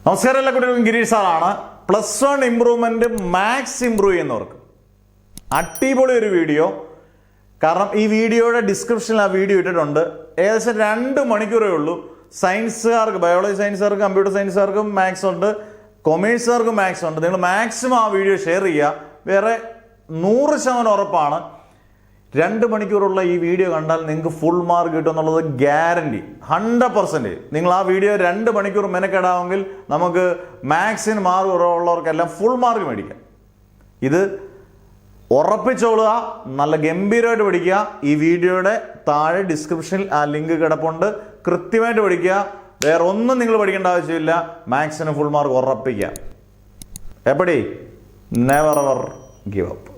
നമസ്കാരം, എല്ലാ കുട്ടികൾക്കും ഗിരീഷ് സാറാണ്. +1 ഇംപ്രൂവ്മെന്റ് മാത്സ് ഇംപ്രൂവ് ചെയ്യുന്നവർക്ക് അടിപൊളി ഒരു വീഡിയോ. കാരണം ഈ വീഡിയോയുടെ ഡിസ്ക്രിപ്ഷനിൽ ആ വീഡിയോ ഇട്ടിട്ടുണ്ട്. ഏകദേശം 2 മണിക്കൂറേ ഉള്ളൂ. സയൻസുകാർക്ക്, ബയോളജി സയൻസുകാർക്ക്, കമ്പ്യൂട്ടർ സയൻസുകാർക്കും മാത്സ് ഉണ്ട്, കൊമേഴ്സുകാർക്കും മാത്സ് ഉണ്ട്. നിങ്ങൾ മാക്സിമം ആ വീഡിയോ ഷെയർ ചെയ്യുക. വേറെ 100% ഉറപ്പാണ് 2 മണിക്കൂറുള്ള ഈ വീഡിയോ കണ്ടാൽ നിങ്ങൾക്ക് ഫുൾ മാർക്ക് കിട്ടും എന്നുള്ളത് ഗ്യാരണ്ടി, 100%. നിങ്ങൾ ആ വീഡിയോ 2 മണിക്കൂർ മെനക്കെടാമെങ്കിൽ നമുക്ക് മാത്സിന് മാർക്ക് കുറവുള്ളവർക്കെല്ലാം ഫുൾ മാർക്ക് മേടിക്കാം. ഇത് ഉറപ്പിച്ചോളുക, നല്ല ഗംഭീരമായിട്ട് പഠിക്കുക. ഈ വീഡിയോയുടെ താഴെ ഡിസ്ക്രിപ്ഷനിൽ ആ ലിങ്ക് കിടപ്പുണ്ട്. കൃത്യമായിട്ട് പഠിക്കുക. വേറെ ഒന്നും നിങ്ങൾ പഠിക്കേണ്ട ആവശ്യമില്ല. മാത്സിന് ഫുൾ മാർക്ക് ഉറപ്പിക്കുക. എപ്പടി നെവർ എവർ ഗിവ് അപ്പ്.